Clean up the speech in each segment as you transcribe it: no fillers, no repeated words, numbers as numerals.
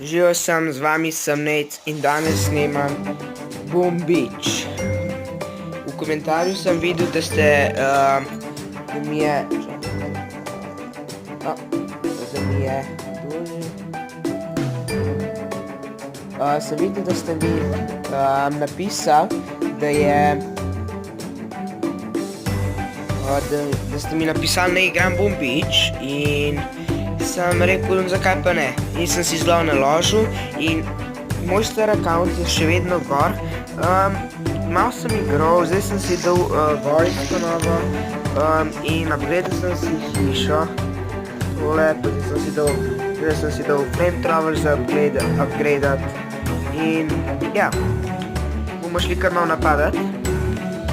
Živel sem, z vami sem Nate in danes snemam Boom Beach. V komentarju sem videl, da ste, da mi je, sem videl, da ste mi napisali, da ste mi napisali, naj igram Boom Beach in sem rekel, zakaj pa ne. In sem si zelo naložil in moj star account je še vedno gor. Malo sem igral, zdaj sem si dal vojsko novo in upgradal sem si hišo. Tole, potem sem si dal flame travel za upgradat in ja, bomo šli kar malo napadat.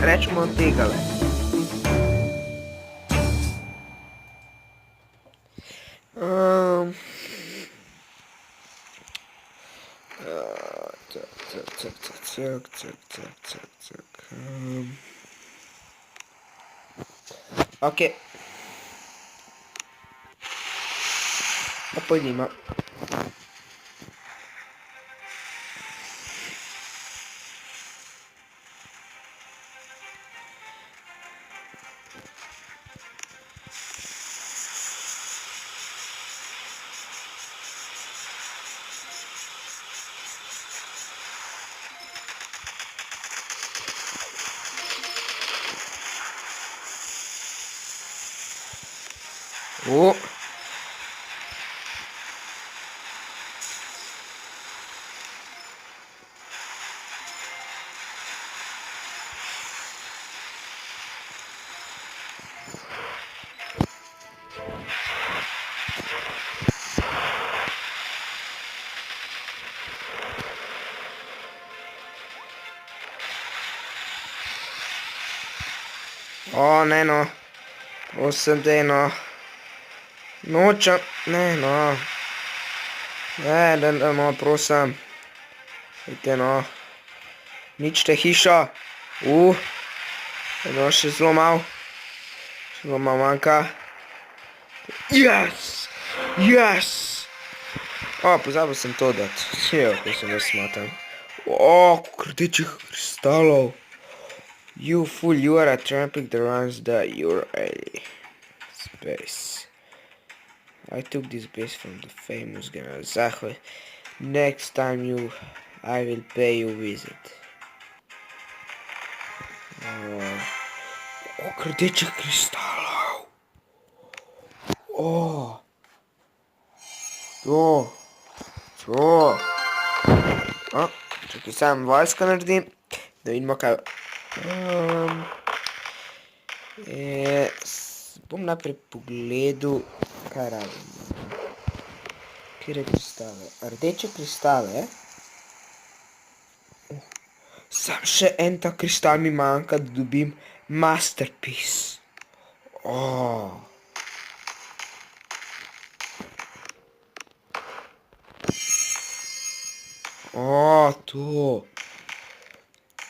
Rečemo tegale. Ok. Pa pojdimo. O. O, ne no. Prosim te no. Nočem, ne no. Ne, no, prosim. Vidite no. Ničte hišo. No, še zelo malo. Še zelo malo manjka. Yes! Yes! O, pozabil sem to dati. Sjo, ko sem jaz smatram. O, rdečih kristalov. You fool, you are a tramping the runs that you're a space. I took this base from the famous General Zahve. Next time I will pay you visit. Rdečih kristalov. Čakaj, sam vojsko naredim, da vidimo kaj. Bom najprej pogledal, kaj rabim. Kjere kristale? Rdeče kristale. Sam še en ta kristal mi manjka, da dobim masterpiece. To.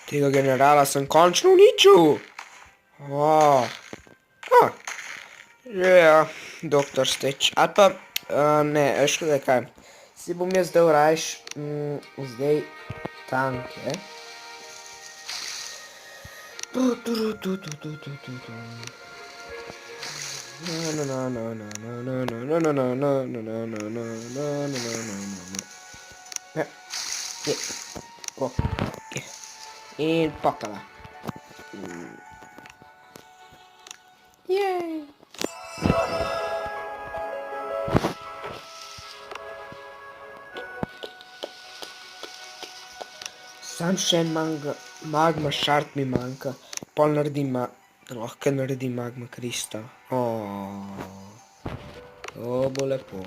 Tega generala sem končno uničil. Ja, doktor Steč. Ali pa, ne, veš kaj kaj. Si bom jaz dal rajš, zdaj tanke. In pokala. Jej. Sam še en magma shard mi manjka. Pol naredim, lahko naredim magma kristal. To bo lepo.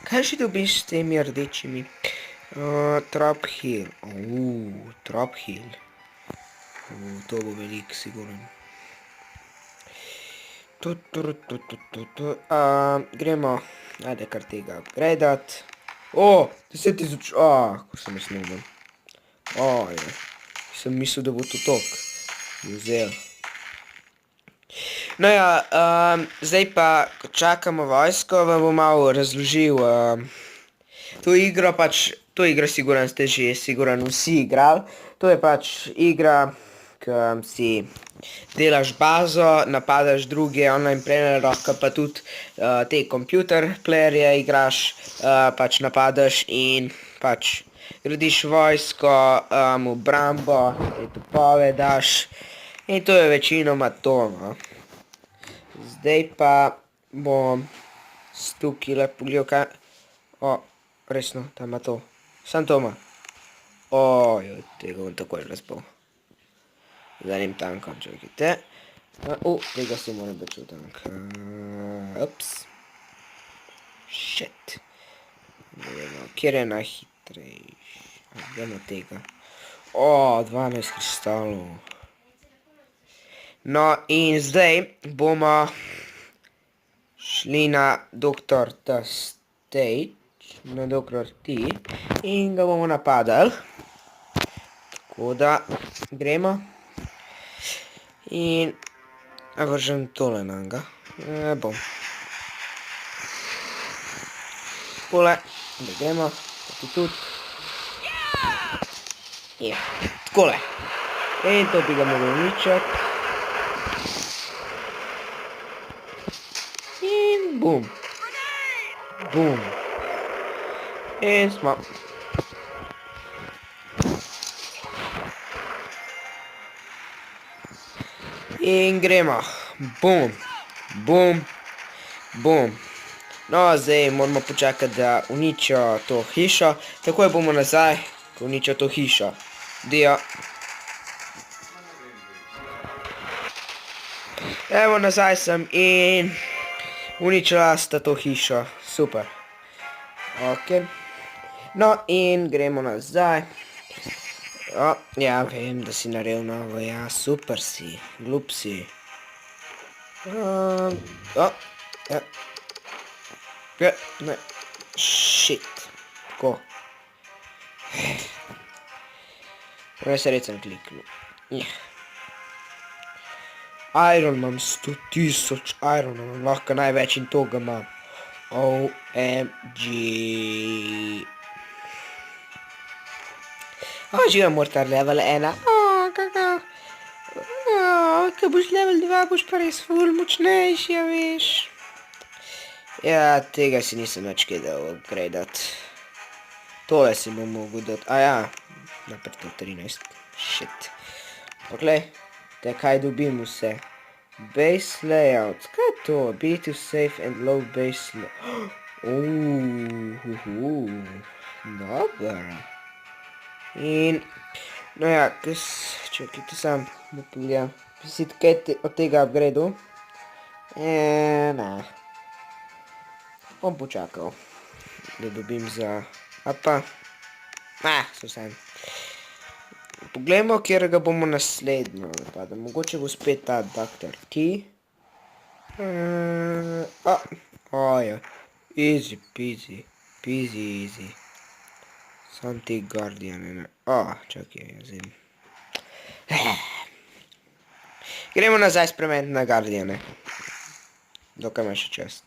Kaj še dobiš s temi rdečimi? Trop hill. Trop hill. To bo veliko, sigurno. Gremo, ajde kar tega upgradat. 10.000, ko sem jaz snimil. Sem mislil, da bo to tok. Vzel. No ja, zdaj pa, ko čakamo vojsko, vam bom malo razložil, To igro siguran ste že siguran vsi igrali. To je pač igra, ki si delaš bazo, napadaš druge online playerje, lahko pa tudi te computer playerje igraš, pač napadaš in pač gradiš vojsko, obrambo, te topove daš in to je večinoma to, no. Zdaj pa bom tukaj pogledal, kaj... O, resno, tam ima to. Sam to ima. Ojoj, tega bom takoj razbal. Z enim tankom, čakajte. Tega se moram začel tank. Ups. Shit. Kjer je najhitrejši? Dajmo tega. 12 kristalov. No, in zdaj bomo šli na Dr. The Stage, na Dr. T, in ga bomo napadali. Tako da, gremo. In vržem tole na njega. Bom. Takole, da gremo, tudi. Ja, takole. In to bi ga mogel uničati. In bum. Bum. In smo. In gremo. Bum. Bum. Bum. No, zdaj moramo počakati, da uničijo to hišo. Takoj bomo nazaj, ko uničijo to hišo. Dio. Evo, nazaj sem in uničila sta to hišo. Super. Ok. No, in gremo nazaj. Ja, vem, da si naredil novo. Ja, super si. Glup si. Ja. Ne. Shit. Tako. Res sem kliknil. Iron imam 100.000 iron, lahko največ in to ga imam. OMG. Že je mortar level 1. Kaka. Ko boš level 2, boš pa res ful močnejši, ja veš. Ja, tega si nisem več kaj dal upgradeat. Tole si bom mogel dati. Ja, naprto 13. Shit. Poglej. Te kaj dobim vse. Base layout. Kaj je to? Ability to save and load base layout. Dobro. In, no ja, čakajte sam, da pogledam. Bi si kaj od tega upgradeu? Ne. Bom počakal, da dobim za... Apa. So sam. Poglejmo, kjer ga bomo naslednjo napadali. Mogoče bo spet ta Dr. T. Ja. Easy peasy. Peasy easy. Sam ti guardiane. Čakaj, jaz vem. Gremo nazaj spremeniti na guardiane. Dokaj ima še čas.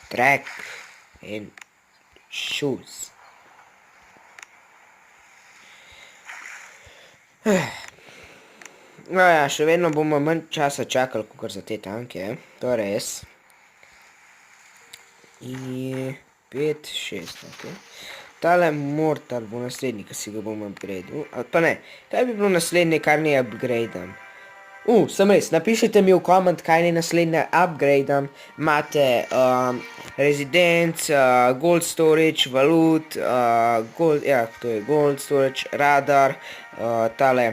Track and shoes. No ja, še vedno bomo manj časa čakali, kakor za te tanke, to je res. In 5, 6, ok. Tale mortar bo naslednji, ki si ga bom upgradeal. Ali pa ne, kaj bi bilo naslednje, kar ne upgradeam? Sem res, napišite mi v koment, kaj ne naslednje upgradeam. Imate residence, gold storage, valut, ja, to je gold storage, radar, tale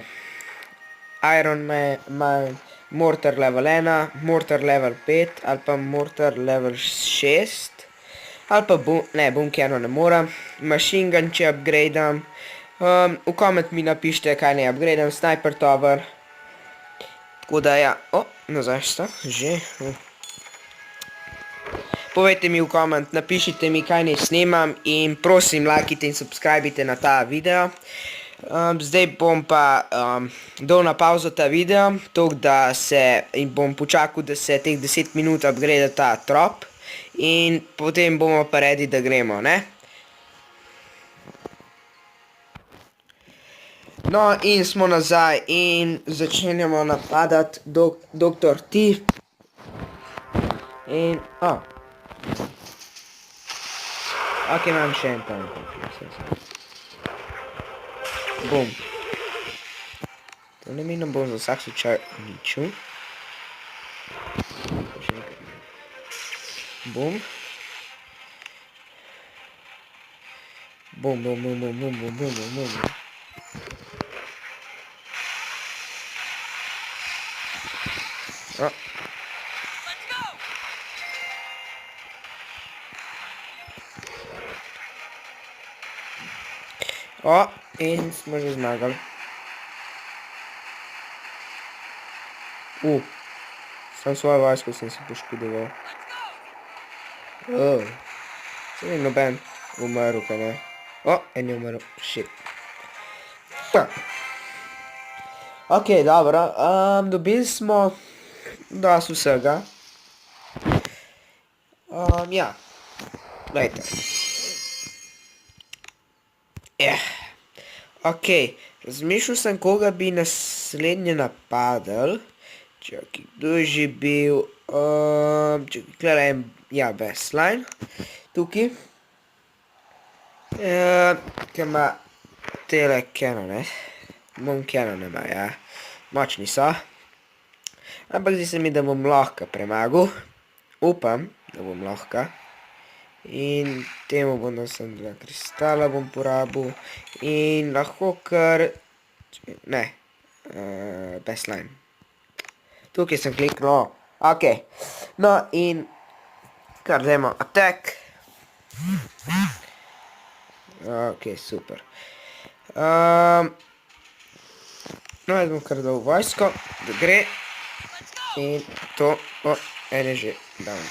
iron man, mortar level 1, mortar level 5, ali pa mortar level 6, ali pa bunkerno ne moram, machine gun če upgradeam. V koment mi napišite, kaj ne upgradeam, sniper tower. Tako da ja, nazaj sta, že. Povejte mi v koment, napišite mi, kaj ne snemam in prosim, lajkite in subscribite na ta video. Zdaj bom pa dal na pauzo ta video, toliko da se in bom počakal, da se teh 10 minut upgrade ta trop in potem bomo pa ready, da gremo, ne? No, in smo nazaj in začenjamo napadati Dr. T. In, ok, imam še en tam. Bum. To ne menim, bom za vsak slučaj uničil. Bum. Bum, bum, bum, bum, bum, bum, bum, bum, bum. In smo že zmagali. Sam svojo vojsko sem si poškodoval. Se ni noben umrl, kaj ne? En je umrl, shit. Ok, dobro, dobili smo dosti vsega. Ja, glejte. Ok, razmišljal sem, koga bi naslednje napadal. Čakaj, kdo je že bil? Čakaj, klele en, ja, baseline. Tukaj. Ker ima tele canone. Canone ima, ja. Močni so. Ampak zdi se mi, da bom lahko premagal. Upam, da bom lahko. In temu bom dal sem 2 kristala bom porabil. In lahko kar... Ne. Baseline. Tukaj sem kliknil. Ok. No in... Kar dajmo attack. Ok, super. No, jaz bom kar dal vojsko, da gre. In to... en je že down.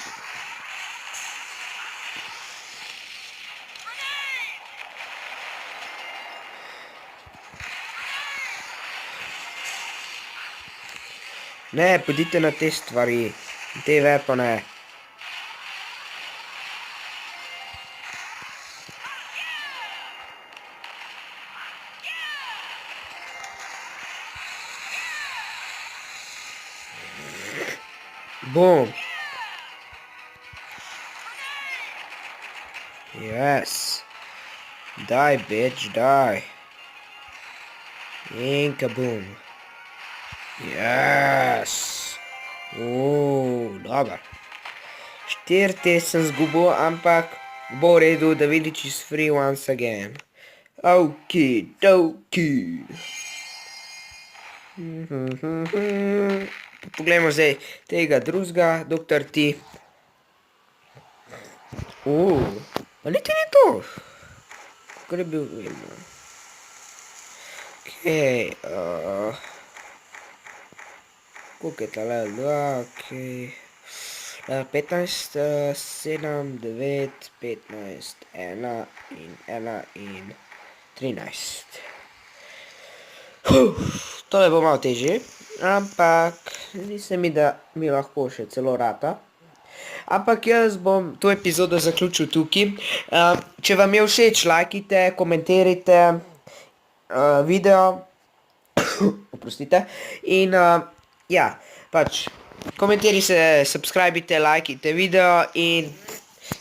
Ne, pojdite na te stvari, te weapone. Boom. Yes. Die, bitch, die. In kaboom. Yes. Dober. 4 sem zgubil, ampak bo v redu, da village is free once again. Okidoki. Poglejmo zdaj tega drugega, Dr. T. Pa niti ni to. Kako je bil vedno. Okej, koliko je tale? 2, okej. 15, 7, 9, 15, 1 in 1 in 13. Tole bo malo težje, ampak zdi se mi, da mi lahko še celo rata. Ampak jaz bom to epizodo zaključil tukaj. Če vam je všeč, lajkite, komentirajte video. Oprostite. In ja, pač komentirajte, subscribite, lajkite video in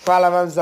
hvala vam za